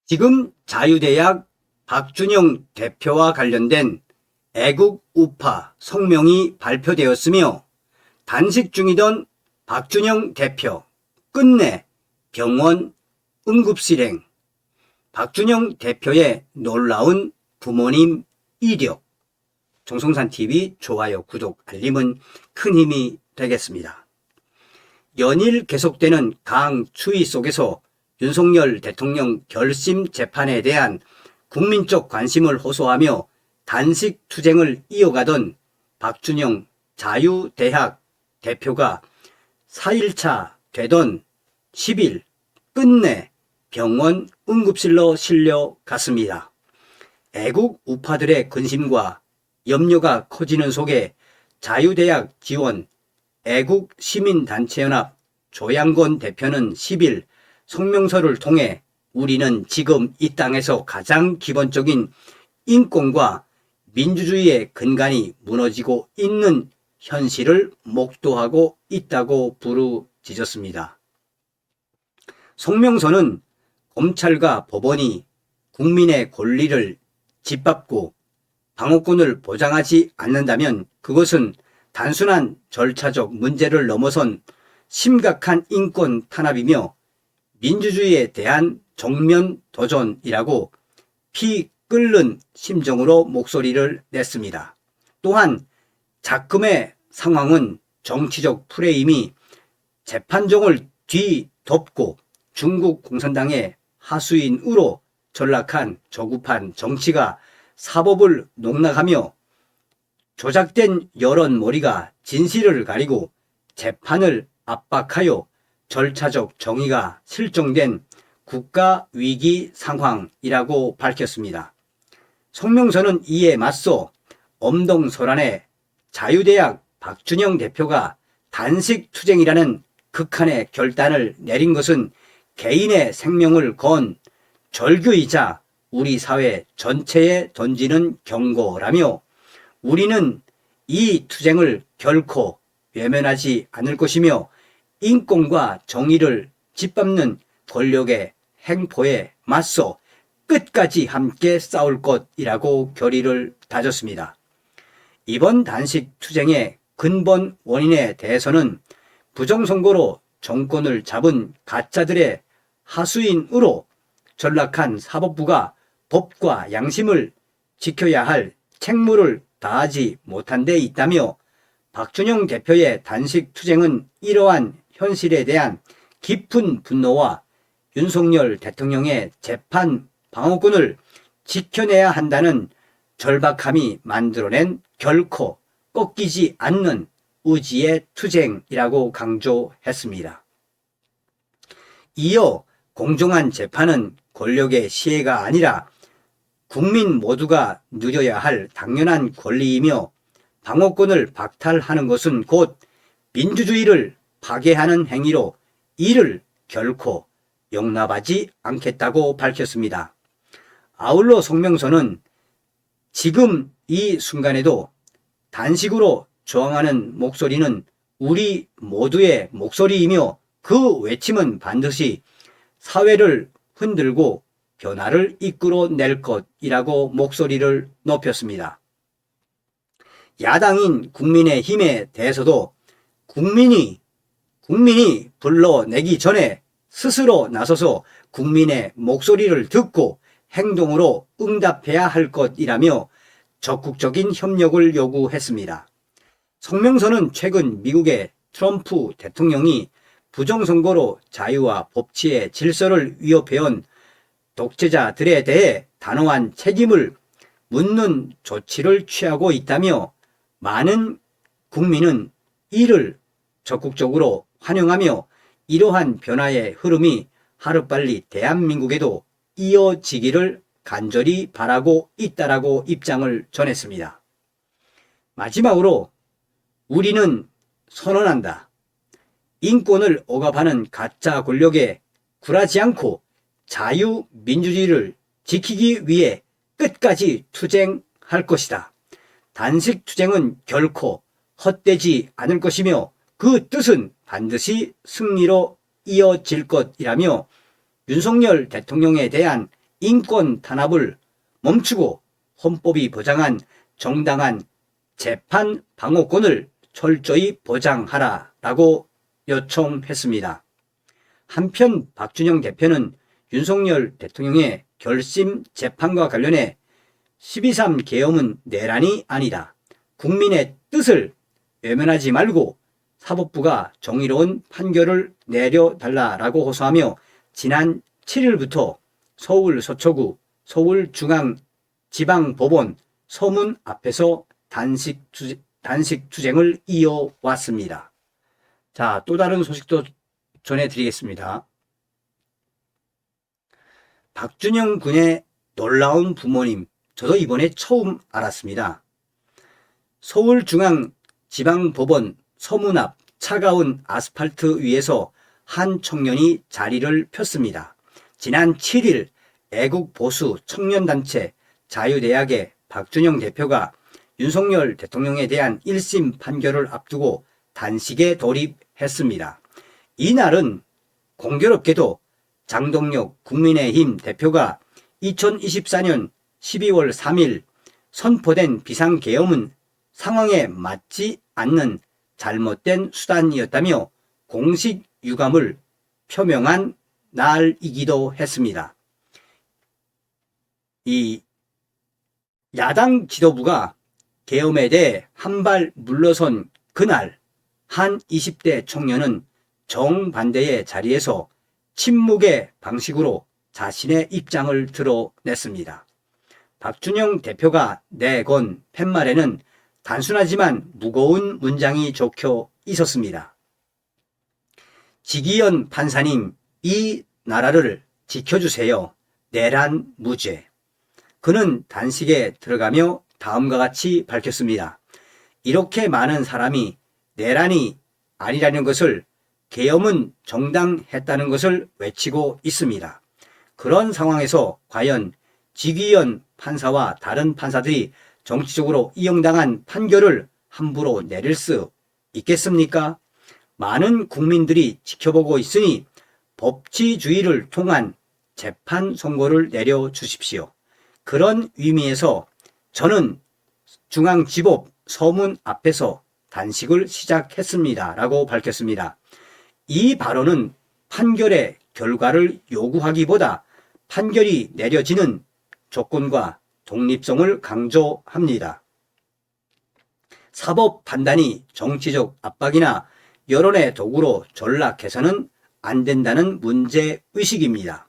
지금 자유대학 박준영 대표와 관련된 애국 우파 성명이 발표되었으며 단식 중이던 박준영 대표 끝내 병원 응급실행, 박준영 대표의 놀라운 부모님 이력. 정성산TV 좋아요, 구독, 알림은 큰 힘이 되겠습니다. 연일 계속되는 강추위 속에서 윤석열 대통령 결심 재판에 대한 국민적 관심을 호소하며 단식 투쟁을 이어가던 박준영 자유대학 대표가 4일차 되던 10일 끝내 병원 응급실로 실려갔습니다. 애국 우파들의 근심과 염려가 커지는 속에 자유대학 지원 애국시민단체연합 조양건 대표는 10일 성명서를 통해 우리는 지금 이 땅에서 가장 기본적인 인권과 민주주의의 근간이 무너지고 있는 현실을 목도하고 있다고 부르짖었습니다. 성명서는 검찰과 법원이 국민의 권리를 짓밟고 방어권을 보장하지 않는다면 그것은 단순한 절차적 문제를 넘어선 심각한 인권 탄압이며 민주주의에 대한 정면 도전이라고 피 끓는 심정으로 목소리를 냈습니다. 또한 작금의 상황은 정치적 프레임이 재판정을 뒤덮고 중국 공산당의 하수인으로 전락한 저급한 정치가 사법을 농락하며 조작된 여론몰이가 진실을 가리고 재판을 압박하여 절차적 정의가 실종된 국가위기 상황이라고 밝혔습니다. 성명서는 이에 맞서 엄동설안의 자유대학 박준영 대표가 단식 투쟁이라는 극한의 결단을 내린 것은 개인의 생명을 건 절규이자 우리 사회 전체에 던지는 경고라며 우리는 이 투쟁을 결코 외면하지 않을 것이며 인권과 정의를 짓밟는 권력의 행포에 맞서 끝까지 함께 싸울 것이라고 결의를 다졌습니다. 이번 단식 투쟁의 근본 원인에 대해서는 부정선거로 정권을 잡은 가짜들의 하수인으로 전락한 사법부가 법과 양심을 지켜야 할 책무를 다하지 못한 데 있다며 박준영 대표의 단식 투쟁은 이러한 현실에 대한 깊은 분노와 윤석열 대통령의 재판 방어권을 지켜내야 한다는 절박함이 만들어낸 결코 꺾이지 않는 의지의 투쟁이라고 강조했습니다. 이어 공정한 재판은 권력의 시혜가 아니라 국민 모두가 누려야 할 당연한 권리이며 방어권을 박탈하는 것은 곧 민주주의를 파괴하는 행위로 이를 결코 용납하지 않겠다고 밝혔습니다. 아울러 성명서는 지금 이 순간에도 단식으로 저항하는 목소리는 우리 모두의 목소리이며 그 외침은 반드시 사회를 흔들고 변화를 이끌어낼 것이라고 목소리를 높였습니다. 야당인 국민의힘에 대해서도 국민이 불러내기 전에 스스로 나서서 국민의 목소리를 듣고 행동으로 응답해야 할 것이라며 적극적인 협력을 요구했습니다. 성명서는 최근 미국의 트럼프 대통령이 부정선거로 자유와 법치의 질서를 위협해온 독재자들에 대해 단호한 책임을 묻는 조치를 취하고 있다며 많은 국민은 이를 적극적으로 환영하며 이러한 변화의 흐름이 하루빨리 대한민국에도 이어지기를 간절히 바라고 있다라고 입장을 전했습니다. 마지막으로 우리는 선언한다. 인권을 억압하는 가짜 권력에 굴하지 않고 자유민주주의를 지키기 위해 끝까지 투쟁할 것이다. 단식 투쟁은 결코 헛되지 않을 것이며 그 뜻은 반드시 승리로 이어질 것이라며 윤석열 대통령에 대한 인권 탄압을 멈추고 헌법이 보장한 정당한 재판 방어권을 철저히 보장하라라고 요청했습니다. 한편 박준영 대표는 윤석열 대통령의 결심 재판과 관련해 12.3 계엄은 내란이 아니다. 국민의 뜻을 외면하지 말고 사법부가 정의로운 판결을 내려달라라고 호소하며 지난 7일부터 서울 서초구 서울중앙지방법원 서문 앞에서 단식 투쟁을 이어왔습니다. 자, 또 다른 소식도 전해드리겠습니다. 박준영 군의 놀라운 부모님, 저도 이번에 처음 알았습니다. 서울중앙지방법원 서문 앞 차가운 아스팔트 위에서 한 청년이 자리를 폈습니다. 지난 7일 애국보수 청년단체 자유대학의 박준영 대표가 윤석열 대통령에 대한 1심 판결을 앞두고 단식에 돌입했습니다. 이날은 공교롭게도 장동혁 국민의힘 대표가 2024년 12월 3일 선포된 비상계엄은 상황에 맞지 않는 잘못된 수단이었다며 공식 유감을 표명한 날이기도 했습니다. 이 야당 지도부가 계엄에 대해 한 발 물러선 그날 한 20대 청년은 정반대의 자리에서 침묵의 방식으로 자신의 입장을 드러냈습니다. 박준영 대표가 내건 팻말에는 단순하지만 무거운 문장이 적혀 있었습니다. 지기현 판사님, 이 나라를 지켜주세요. 내란 무죄. 그는 단식에 들어가며 다음과 같이 밝혔습니다. 이렇게 많은 사람이 내란이 아니라는 것을, 계엄은 정당했다는 것을 외치고 있습니다. 그런 상황에서 과연 지기현 판사와 다른 판사들이 정치적으로 이용당한 판결을 함부로 내릴 수 있겠습니까? 많은 국민들이 지켜보고 있으니 법치주의를 통한 재판 선고를 내려주십시오. 그런 의미에서 저는 중앙지법 서문 앞에서 단식을 시작했습니다. 라고 밝혔습니다. 이 발언은 판결의 결과를 요구하기보다 판결이 내려지는 조건과 독립성을 강조합니다. 사법 판단이 정치적 압박이나 여론의 도구로 전락해서는 안 된다는 문제의식입니다.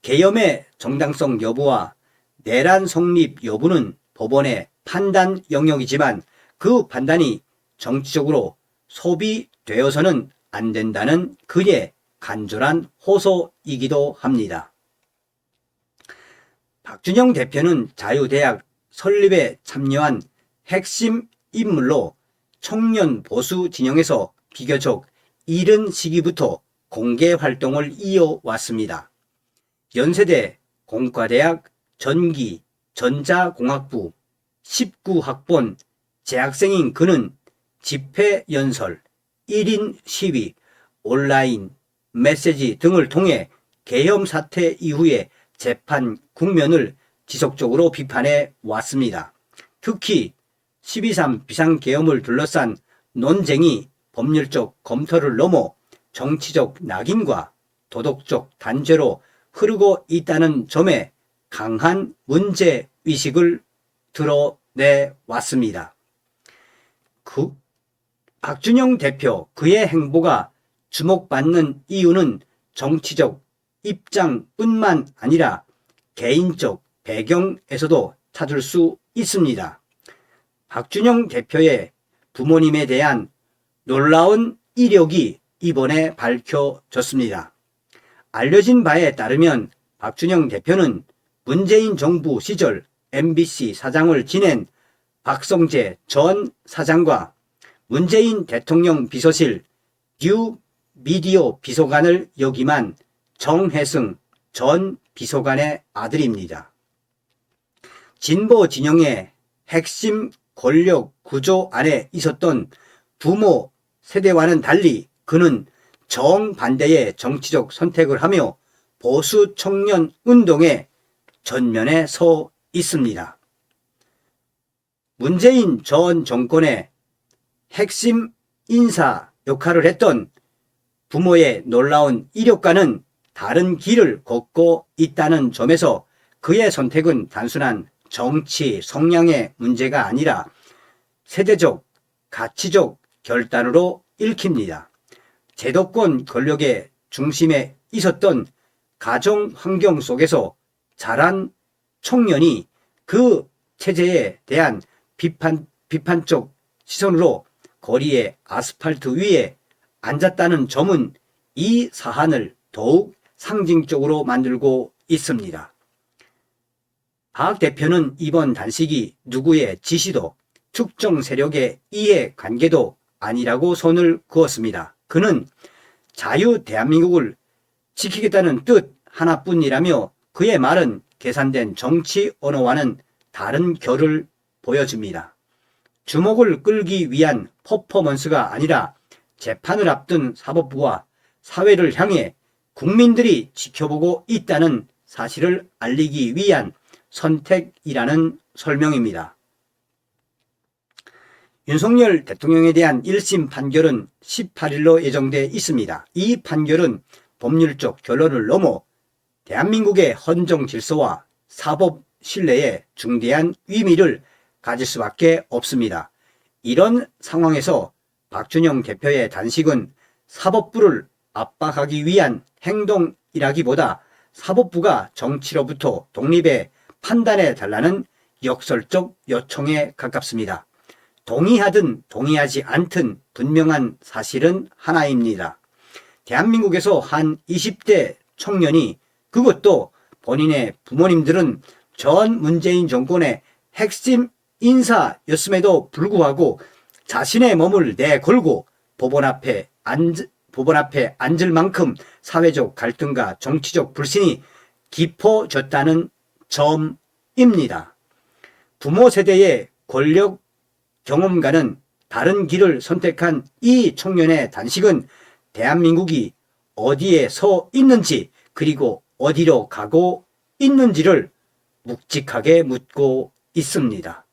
계엄의 정당성 여부와 내란 성립 여부는 법원의 판단 영역이지만 그 판단이 정치적으로 소비되어서는 안 된다는 그의 간절한 호소이기도 합니다. 박준영 대표는 자유대학 설립에 참여한 핵심 인물로 청년 보수 진영에서 비교적 이른 시기부터 공개 활동을 이어왔습니다. 연세대 공과대학 전기 전자공학부 19학번 재학생인 그는 집회 연설, 1인 시위, 온라인 메시지 등을 통해 계엄 사태 이후에 재판 국면을 지속적으로 비판해 왔습니다. 특히 12.3 비상계엄을 둘러싼 논쟁이 법률적 검토를 넘어 정치적 낙인과 도덕적 단죄로 흐르고 있다는 점에 강한 문제의식을 드러내왔습니다. 박준영 대표, 그의 행보가 주목받는 이유는 정치적 입장뿐만 아니라 개인적 배경에서도 찾을 수 있습니다. 박준영 대표의 부모님에 대한 놀라운 이력이 이번에 밝혀졌습니다. 알려진 바에 따르면 박준영 대표는 문재인 정부 시절 MBC 사장을 지낸 박성재 전 사장과 문재인 대통령 비서실 뉴미디어 비서관을 역임한 정혜승 전 비서관의 아들입니다. 진보 진영의 핵심 권력 구조 안에 있었던 부모 세대와는 달리 그는 정반대의 정치적 선택을 하며 보수 청년 운동에 전면에 서 있습니다. 문재인 전 정권의 핵심 인사 역할을 했던 부모의 놀라운 이력과는 다른 길을 걷고 있다는 점에서 그의 선택은 단순한 정치 성향의 문제가 아니라 세대적, 가치적 결단으로 읽힙니다. 제도권 권력의 중심에 있었던 가정 환경 속에서 자란 청년이 그 체제에 대한 비판적 시선으로 거리의 아스팔트 위에 앉았다는 점은 이 사안을 더욱 상징적으로 만들고 있습니다. 박 대표는 이번 단식이 누구의 지시도 특정 세력의 이해관계도 아니라고 선을 그었습니다. 그는 자유 대한민국을 지키겠다는 뜻 하나뿐이라며 그의 말은 계산된 정치 언어와는 다른 결을 보여줍니다. 주목을 끌기 위한 퍼포먼스가 아니라 재판을 앞둔 사법부와 사회를 향해 국민들이 지켜보고 있다는 사실을 알리기 위한 선택이라는 설명입니다. 윤석열 대통령에 대한 1심 판결은 18일로 예정돼 있습니다. 이 판결은 법률적 결론을 넘어 대한민국의 헌정 질서와 사법 신뢰에 중대한 의미를 가질 수밖에 없습니다. 이런 상황에서 박준영 대표의 단식은 사법부를 압박하기 위한 행동이라기보다 사법부가 정치로부터 독립해 판단해 달라는 역설적 요청에 가깝습니다. 동의하든 동의하지 않든 분명한 사실은 하나입니다. 대한민국에서 한 20대 청년이, 그것도 본인의 부모님들은 전 문재인 정권의 핵심 인사였음에도 불구하고 자신의 몸을 내걸고 법원 앞에 앉을 만큼 사회적 갈등과 정치적 불신이 깊어졌다는 점입니다. 부모 세대의 권력 경험과는 다른 길을 선택한 이 청년의 단식은 대한민국이 어디에 서 있는지, 그리고 어디로 가고 있는지를 묵직하게 묻고 있습니다.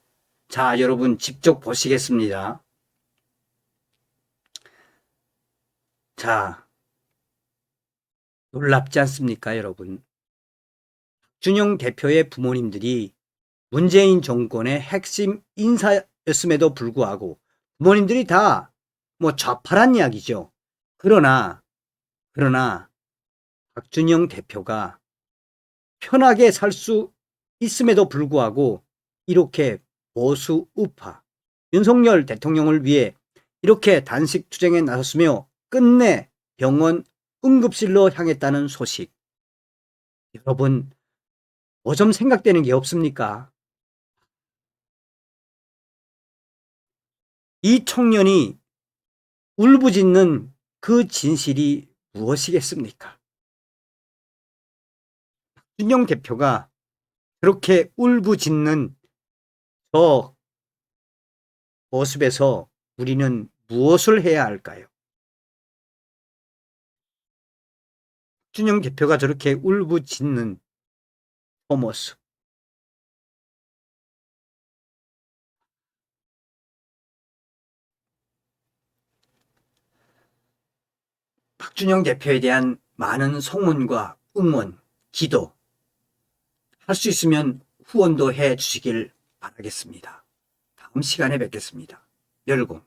자, 여러분 직접 보시겠습니다. 자, 놀랍지 않습니까, 여러분? 박준영 대표의 부모님들이 문재인 정권의 핵심 인사였음에도 불구하고 부모님들이 다 뭐 좌파란 이야기죠. 그러나 박준영 대표가 편하게 살 수 있음에도 불구하고 이렇게 보수 우파 윤석열 대통령을 위해 이렇게 단식 투쟁에 나섰으며 끝내 병원 응급실로 향했다는 소식. 여러분, 뭐 좀 생각되는 게 없습니까? 이 청년이 울부짖는 그 진실이 무엇이겠습니까? 박준영 대표가 그렇게 울부짖는 저 모습에서 우리는 무엇을 해야 할까요? 박준영 대표가 저렇게 울부짖는 저 모습. 박준영 대표에 대한 많은 소문과 응원, 기도, 할 수 있으면 후원도 해 주시길 바라겠습니다. 다음 시간에 뵙겠습니다. 열공.